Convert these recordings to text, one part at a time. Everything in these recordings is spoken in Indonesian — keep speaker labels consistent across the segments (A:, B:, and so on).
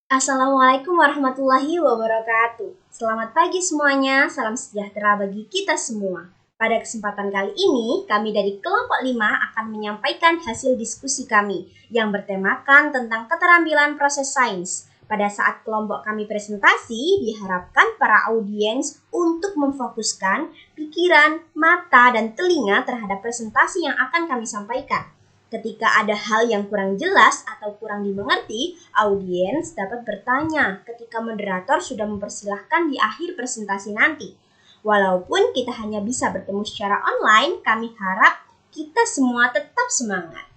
A: Assalamualaikum warahmatullahi wabarakatuh. Selamat pagi semuanya, salam sejahtera bagi kita semua. Pada kesempatan kali ini, kami dari kelompok 5 akan menyampaikan hasil diskusi kami yang bertemakan tentang keterampilan proses sains. Pada saat kelompok kami presentasi, diharapkan para audiens untuk memfokuskan pikiran, mata, dan telinga terhadap presentasi yang akan kami sampaikan. Ketika ada hal yang kurang jelas atau kurang dimengerti, audiens dapat bertanya ketika moderator sudah mempersilahkan di akhir presentasi nanti. Walaupun kita hanya bisa bertemu secara online, kami harap kita semua tetap semangat.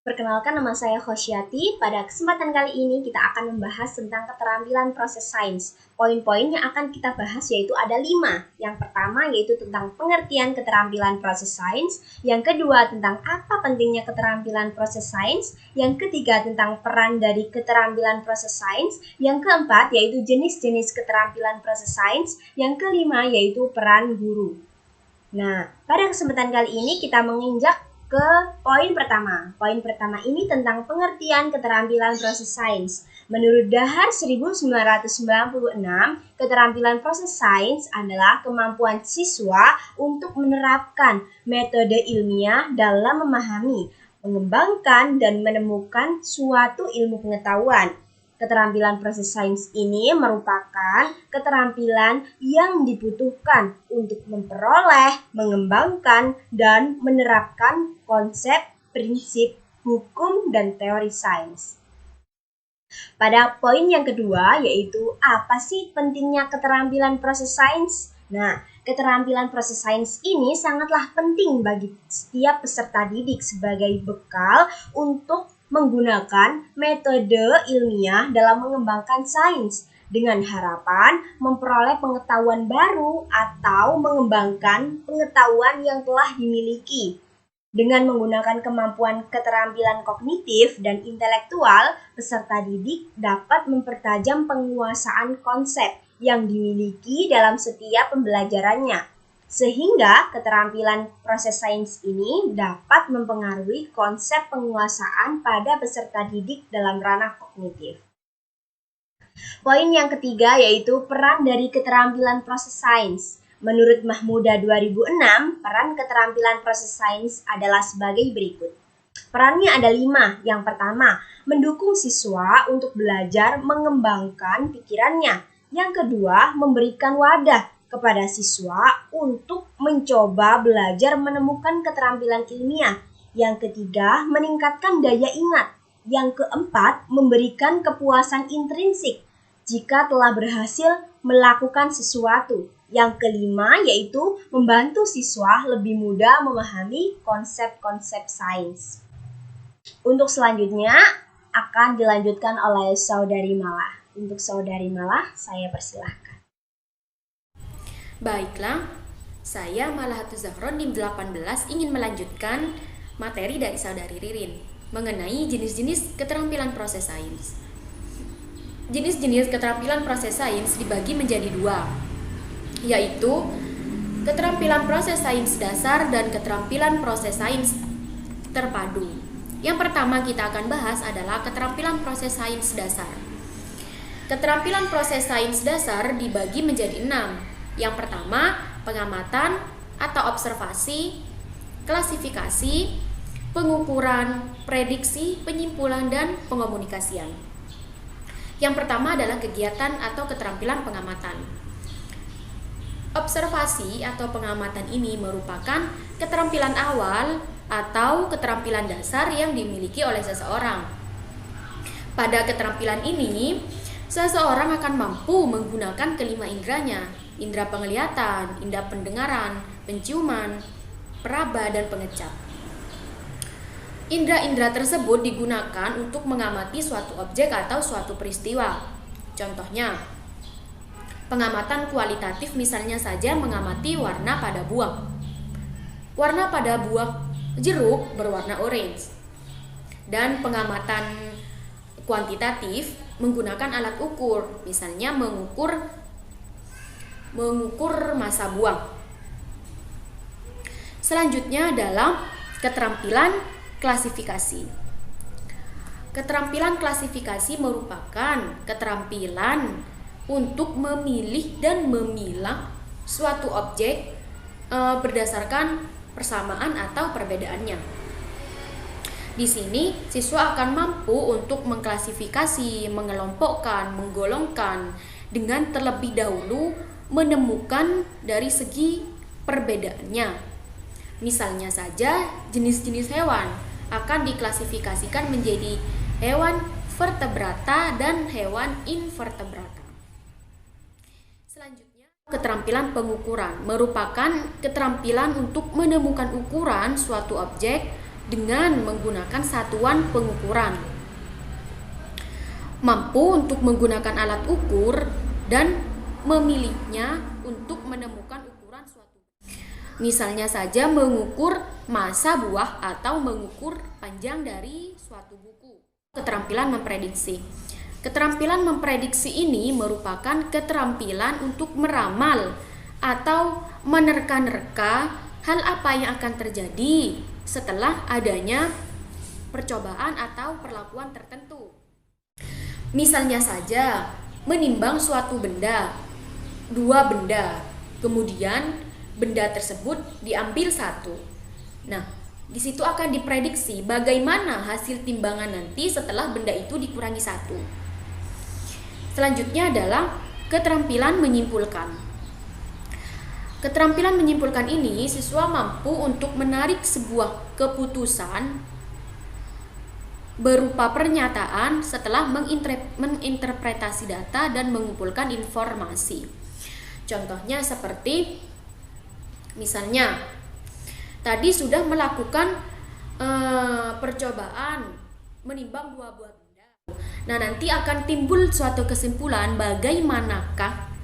A: Perkenalkan, nama saya Khosyati. Pada kesempatan kali ini kita akan membahas tentang keterampilan proses sains. Poin-poin yang akan kita bahas yaitu ada 5. Yang pertama yaitu tentang pengertian keterampilan proses sains. Yang kedua tentang apa pentingnya keterampilan proses sains. Yang ketiga tentang peran dari keterampilan proses sains. Yang keempat yaitu jenis-jenis keterampilan proses sains. Yang kelima yaitu peran guru. Nah, pada kesempatan kali ini kita menginjak ke poin pertama. Poin pertama ini tentang pengertian keterampilan proses sains. Menurut Dahar 1996, keterampilan proses sains adalah kemampuan siswa untuk menerapkan metode ilmiah dalam memahami, mengembangkan, dan menemukan suatu ilmu pengetahuan. Keterampilan proses sains ini merupakan keterampilan yang dibutuhkan untuk memperoleh, mengembangkan, dan menerapkan konsep, prinsip, hukum, dan teori sains. Pada poin yang kedua, yaitu apa sih pentingnya keterampilan proses sains? Nah, keterampilan proses sains ini sangatlah penting bagi setiap peserta didik sebagai bekal untuk menggunakan metode ilmiah dalam mengembangkan sains dengan harapan memperoleh pengetahuan baru atau mengembangkan pengetahuan yang telah dimiliki. Dengan menggunakan kemampuan keterampilan kognitif dan intelektual, peserta didik dapat mempertajam penguasaan konsep yang dimiliki dalam setiap pembelajarannya. Sehingga keterampilan proses sains ini dapat mempengaruhi konsep penguasaan pada peserta didik dalam ranah kognitif. Poin yang ketiga yaitu peran dari keterampilan proses sains. Menurut Mahmuda 2006, peran keterampilan proses sains adalah sebagai berikut. Perannya ada 5. Yang pertama, mendukung siswa untuk belajar mengembangkan pikirannya. Yang kedua, memberikan wadah kepada siswa untuk mencoba belajar menemukan keterampilan ilmiah. Yang ketiga, meningkatkan daya ingat. Yang keempat, memberikan kepuasan intrinsik jika telah berhasil melakukan sesuatu. Yang kelima, yaitu membantu siswa lebih mudah memahami konsep-konsep sains. Untuk selanjutnya akan dilanjutkan oleh Saudari Malah. Untuk Saudari Malah, saya persilahkan.
B: Baiklah, saya Malahatul Zahron NIM 18 ingin melanjutkan materi dari Saudari Ririn mengenai jenis-jenis keterampilan proses sains. Jenis-jenis keterampilan proses sains dibagi menjadi 2, yaitu keterampilan proses sains dasar dan keterampilan proses sains terpadu. Yang pertama kita akan bahas adalah keterampilan proses sains dasar. Keterampilan proses sains dasar dibagi menjadi 6. Yang pertama, pengamatan atau observasi, klasifikasi, pengukuran, prediksi, penyimpulan, dan pengomunikasian. Yang pertama adalah kegiatan atau keterampilan pengamatan. Observasi atau pengamatan ini merupakan keterampilan awal atau keterampilan dasar yang dimiliki oleh seseorang. Pada keterampilan ini, seseorang akan mampu menggunakan kelima inderanya, indera penglihatan, indera pendengaran, penciuman, peraba, dan pengecap. Indera-indera tersebut digunakan untuk mengamati suatu objek atau suatu peristiwa. Contohnya, pengamatan kualitatif misalnya saja mengamati warna pada buah. Warna pada buah jeruk berwarna orange. Dan pengamatan kuantitatif menggunakan alat ukur, misalnya mengukur massa buah. Selanjutnya adalah keterampilan klasifikasi. Keterampilan klasifikasi merupakan keterampilan untuk memilih dan memilah suatu objek berdasarkan persamaan atau perbedaannya. Di sini siswa akan mampu untuk mengklasifikasi, mengelompokkan, menggolongkan dengan terlebih dahulu menemukan dari segi perbedaannya. Misalnya saja jenis-jenis hewan akan diklasifikasikan menjadi hewan vertebrata dan hewan invertebrata. Selanjutnya, keterampilan pengukuran merupakan keterampilan untuk menemukan ukuran suatu objek dengan menggunakan satuan pengukuran. Mampu untuk menggunakan alat ukur dan memilihnya untuk menemukan ukuran suatu. Misalnya saja mengukur massa buah atau mengukur panjang dari suatu buku. Keterampilan memprediksi. Keterampilan memprediksi ini merupakan keterampilan untuk meramal atau menerka-nerka hal apa yang akan terjadi setelah adanya percobaan atau perlakuan tertentu. Misalnya saja menimbang suatu benda, dua benda, kemudian benda tersebut diambil satu. Nah, di situ akan diprediksi bagaimana hasil timbangan nanti setelah benda itu dikurangi satu. Selanjutnya adalah keterampilan menyimpulkan. Keterampilan menyimpulkan ini siswa mampu untuk menarik sebuah keputusan berupa pernyataan setelah menginterpretasi data dan mengumpulkan informasi. Contohnya seperti misalnya tadi sudah melakukan percobaan menimbang dua buah benda. Nah, nanti akan timbul suatu kesimpulan bagaimanakah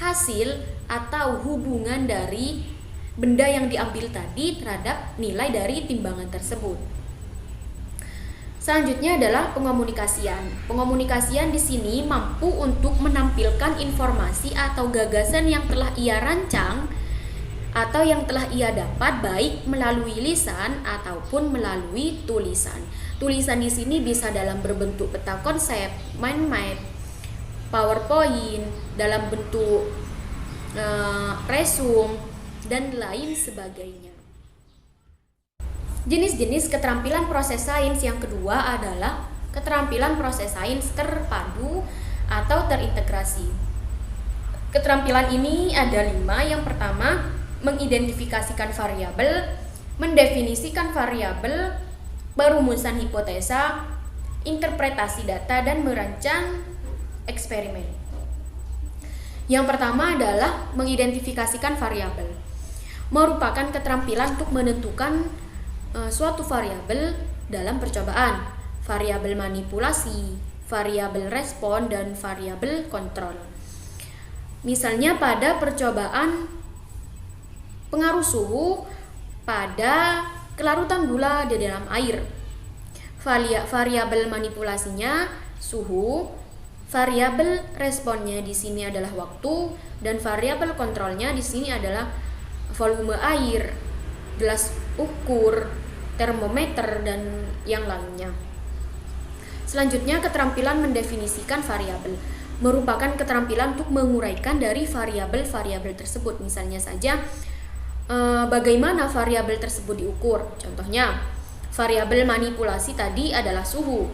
B: hasil atau hubungan dari benda yang diambil tadi terhadap nilai dari timbangan tersebut. Selanjutnya adalah pengomunikasian. Pengomunikasian di sini mampu untuk menampilkan informasi atau gagasan yang telah ia rancang atau yang telah ia dapat baik melalui lisan ataupun melalui tulisan. Tulisan di sini bisa dalam berbentuk peta konsep, mind map, PowerPoint, dalam bentuk resume dan lain sebagainya. Jenis-jenis keterampilan proses sains yang kedua adalah keterampilan proses sains terpadu atau terintegrasi. Keterampilan ini ada 5. Yang pertama, mengidentifikasikan variabel, mendefinisikan variabel, perumusan hipotesa, interpretasi data, dan merancang eksperimen. Yang pertama adalah mengidentifikasikan variabel. Merupakan keterampilan untuk menentukan suatu variabel dalam percobaan, variabel manipulasi, variabel respon, dan variabel kontrol. Misalnya pada percobaan pengaruh suhu pada kelarutan gula di dalam air. Variabel manipulasinya suhu, variabel responnya di sini adalah waktu, dan variabel kontrolnya di sini adalah volume air, gelas ukur, termometer, dan yang lainnya. Selanjutnya, keterampilan mendefinisikan variabel merupakan keterampilan untuk menguraikan dari variabel-variabel tersebut. Misalnya saja bagaimana variabel tersebut diukur. Contohnya, variabel manipulasi tadi adalah suhu.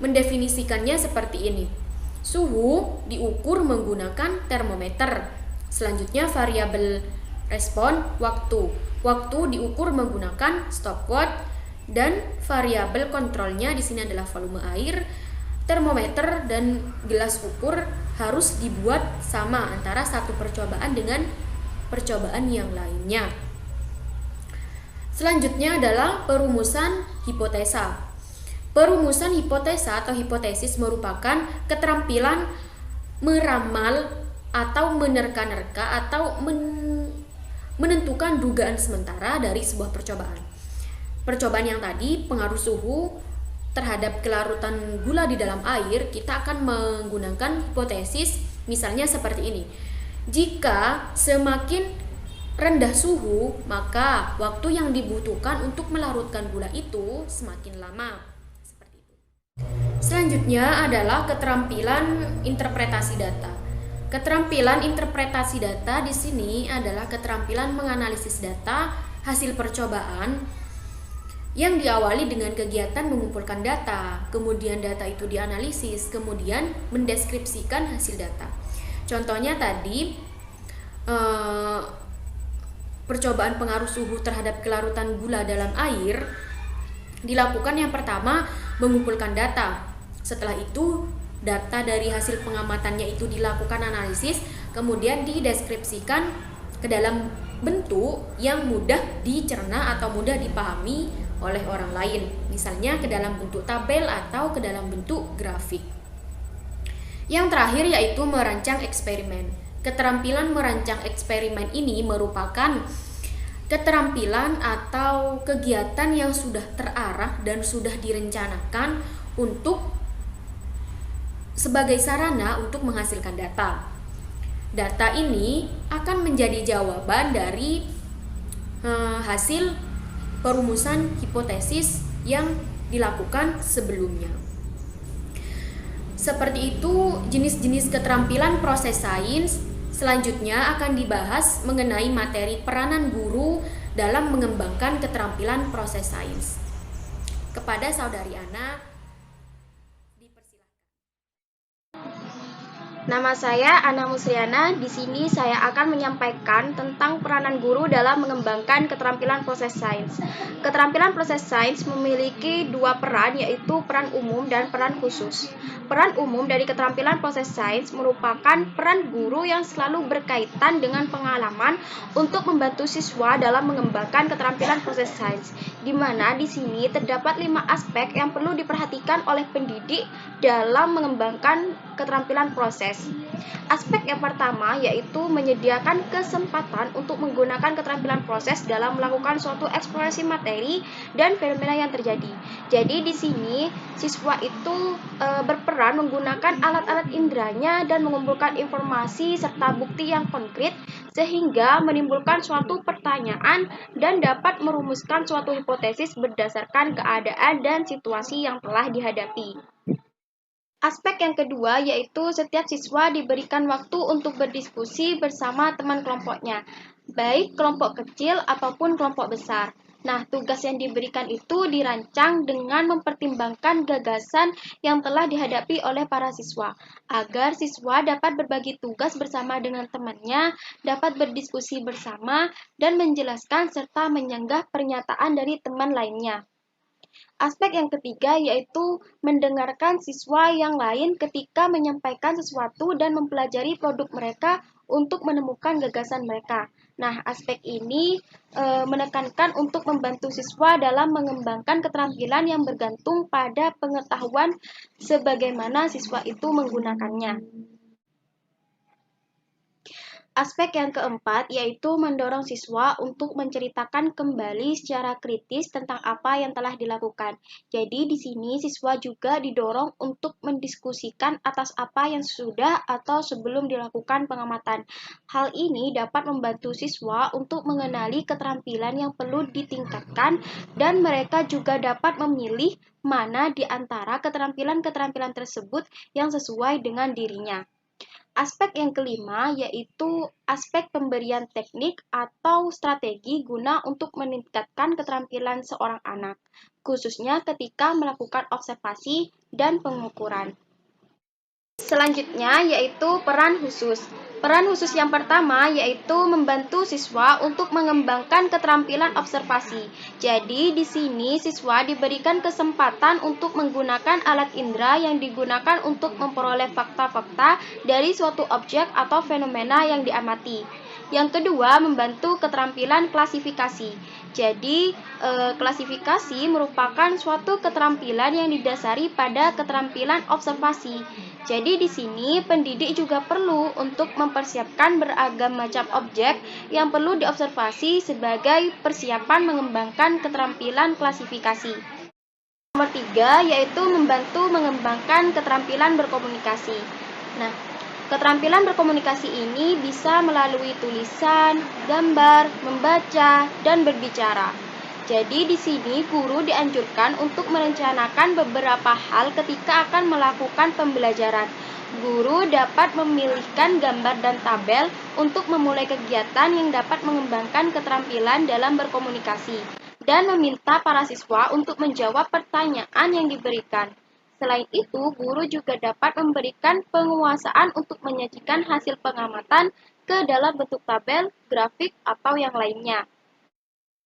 B: Mendefinisikannya seperti ini. Suhu diukur menggunakan termometer. Selanjutnya, variabel respon waktu. Waktu diukur menggunakan stopwatch, dan variabel kontrolnya di sini adalah volume air. Termometer dan gelas ukur harus dibuat sama antara satu percobaan dengan percobaan yang lainnya. Selanjutnya adalah perumusan hipotesa. Perumusan hipotesa atau hipotesis merupakan keterampilan meramal atau menerka-nerka atau menentukan dugaan sementara dari sebuah percobaan. Percobaan yang tadi, pengaruh suhu terhadap kelarutan gula di dalam air, kita akan menggunakan hipotesis misalnya seperti ini. Jika semakin rendah suhu, maka waktu yang dibutuhkan untuk melarutkan gula itu semakin lama. Seperti itu. Selanjutnya adalah keterampilan interpretasi data. Keterampilan interpretasi data di sini adalah keterampilan menganalisis data hasil percobaan yang diawali dengan kegiatan mengumpulkan data, kemudian data itu dianalisis, kemudian mendeskripsikan hasil data. Contohnya tadi percobaan pengaruh suhu terhadap kelarutan gula dalam air dilakukan yang pertama mengumpulkan data. Setelah itu data dari hasil pengamatannya itu dilakukan analisis, kemudian dideskripsikan ke dalam bentuk yang mudah dicerna atau mudah dipahami oleh orang lain, misalnya ke dalam bentuk tabel atau ke dalam bentuk grafik. Yang terakhir yaitu merancang eksperimen. Keterampilan merancang eksperimen ini merupakan keterampilan atau kegiatan yang sudah terarah dan sudah direncanakan untuk sebagai sarana untuk menghasilkan data. Data ini akan menjadi jawaban dari hasil perumusan hipotesis yang dilakukan sebelumnya. Seperti itu jenis-jenis keterampilan proses sains. Selanjutnya akan dibahas mengenai materi peranan guru dalam mengembangkan keterampilan proses sains. Kepada Saudari Ana,
C: nama saya Ana Musriana. Di sini saya akan menyampaikan tentang peranan guru dalam mengembangkan keterampilan proses sains. Keterampilan proses sains memiliki dua peran, yaitu peran umum dan peran khusus. Peran umum dari keterampilan proses sains merupakan peran guru yang selalu berkaitan dengan pengalaman untuk membantu siswa dalam mengembangkan keterampilan proses sains, di mana di sini terdapat 5 aspek yang perlu diperhatikan oleh pendidik dalam mengembangkan keterampilan proses. Aspek yang pertama yaitu menyediakan kesempatan untuk menggunakan keterampilan proses dalam melakukan suatu eksplorasi materi dan fenomena yang terjadi. Jadi di sini siswa itu berperan menggunakan alat-alat inderanya dan mengumpulkan informasi serta bukti yang konkret sehingga menimbulkan suatu pertanyaan dan dapat merumuskan suatu hipotesis berdasarkan keadaan dan situasi yang telah dihadapi. Aspek yang kedua yaitu setiap siswa diberikan waktu untuk berdiskusi bersama teman kelompoknya, baik kelompok kecil ataupun kelompok besar. Nah, tugas yang diberikan itu dirancang dengan mempertimbangkan gagasan yang telah dihadapi oleh para siswa, agar siswa dapat berbagi tugas bersama dengan temannya, dapat berdiskusi bersama, dan menjelaskan serta menyanggah pernyataan dari teman lainnya. Aspek yang ketiga yaitu mendengarkan siswa yang lain ketika menyampaikan sesuatu dan mempelajari produk mereka untuk menemukan gagasan mereka. Nah, aspek ini menekankan untuk membantu siswa dalam mengembangkan keterampilan yang bergantung pada pengetahuan sebagaimana siswa itu menggunakannya. Aspek yang keempat yaitu mendorong siswa untuk menceritakan kembali secara kritis tentang apa yang telah dilakukan. Jadi di sini siswa juga didorong untuk mendiskusikan atas apa yang sudah atau sebelum dilakukan pengamatan. Hal ini dapat membantu siswa untuk mengenali keterampilan yang perlu ditingkatkan dan mereka juga dapat memilih mana di antara keterampilan-keterampilan tersebut yang sesuai dengan dirinya. Aspek yang kelima yaitu aspek pemberian teknik atau strategi guna untuk meningkatkan keterampilan seorang anak, khususnya ketika melakukan observasi dan pengukuran. Selanjutnya yaitu peran khusus. Peran khusus yang pertama yaitu membantu siswa untuk mengembangkan keterampilan observasi. Jadi di sini siswa diberikan kesempatan untuk menggunakan alat indera yang digunakan untuk memperoleh fakta-fakta dari suatu objek atau fenomena yang diamati. Yang kedua, membantu keterampilan klasifikasi. Jadi, klasifikasi merupakan suatu keterampilan yang didasari pada keterampilan observasi. Jadi di sini pendidik juga perlu untuk mempersiapkan beragam macam objek yang perlu diobservasi sebagai persiapan mengembangkan keterampilan klasifikasi. Nomor 3 yaitu membantu mengembangkan keterampilan berkomunikasi. Nah, keterampilan berkomunikasi ini bisa melalui tulisan, gambar, membaca, dan berbicara. Jadi di sini guru dianjurkan untuk merencanakan beberapa hal ketika akan melakukan pembelajaran. Guru dapat memilihkan gambar dan tabel untuk memulai kegiatan yang dapat mengembangkan keterampilan dalam berkomunikasi dan meminta para siswa untuk menjawab pertanyaan yang diberikan. Selain itu, guru juga dapat memberikan penguasaan untuk menyajikan hasil pengamatan ke dalam bentuk tabel, grafik, atau yang lainnya.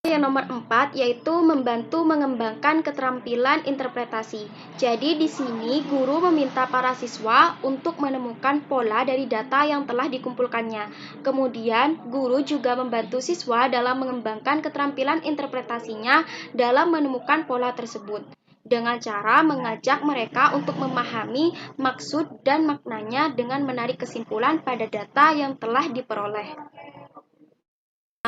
C: Yang nomor 4 yaitu membantu mengembangkan keterampilan interpretasi. Jadi di sini guru meminta para siswa untuk menemukan pola dari data yang telah dikumpulkannya. Kemudian guru juga membantu siswa dalam mengembangkan keterampilan interpretasinya dalam menemukan pola tersebut, dengan cara mengajak mereka untuk memahami maksud dan maknanya dengan menarik kesimpulan pada data yang telah diperoleh.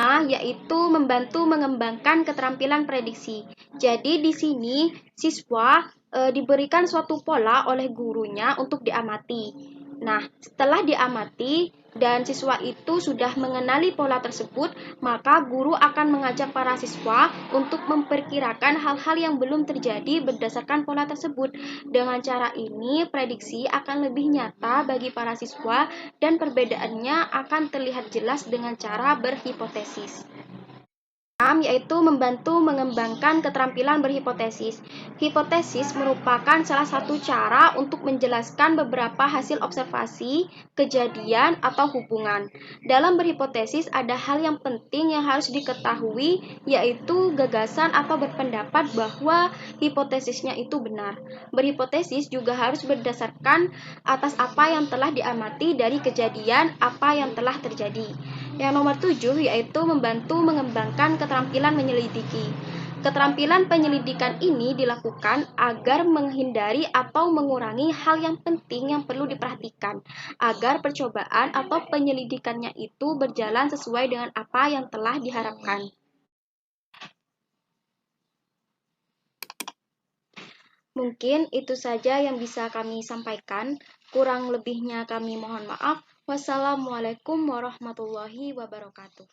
C: Yaitu membantu mengembangkan keterampilan prediksi. Jadi di sini siswa diberikan suatu pola oleh gurunya untuk diamati. Nah, setelah diamati dan siswa itu sudah mengenali pola tersebut, maka guru akan mengajak para siswa untuk memperkirakan hal-hal yang belum terjadi berdasarkan pola tersebut. Dengan cara ini, prediksi akan lebih nyata bagi para siswa dan perbedaannya akan terlihat jelas dengan cara berhipotesis. Yaitu membantu mengembangkan keterampilan berhipotesis. Hipotesis merupakan salah satu cara untuk menjelaskan beberapa hasil observasi, kejadian, atau hubungan. Dalam berhipotesis ada hal yang penting yang harus diketahui, yaitu gagasan atau berpendapat bahwa hipotesisnya itu benar. Berhipotesis juga harus berdasarkan atas apa yang telah diamati dari kejadian apa yang telah terjadi. Yang nomor 7 yaitu membantu mengembangkan keterampilan menyelidiki. Keterampilan penyelidikan ini dilakukan agar menghindari atau mengurangi hal yang penting yang perlu diperhatikan, agar percobaan atau penyelidikannya itu berjalan sesuai dengan apa yang telah diharapkan. Mungkin itu saja yang bisa kami sampaikan. Kurang lebihnya kami mohon maaf. Wassalamualaikum warahmatullahi wabarakatuh.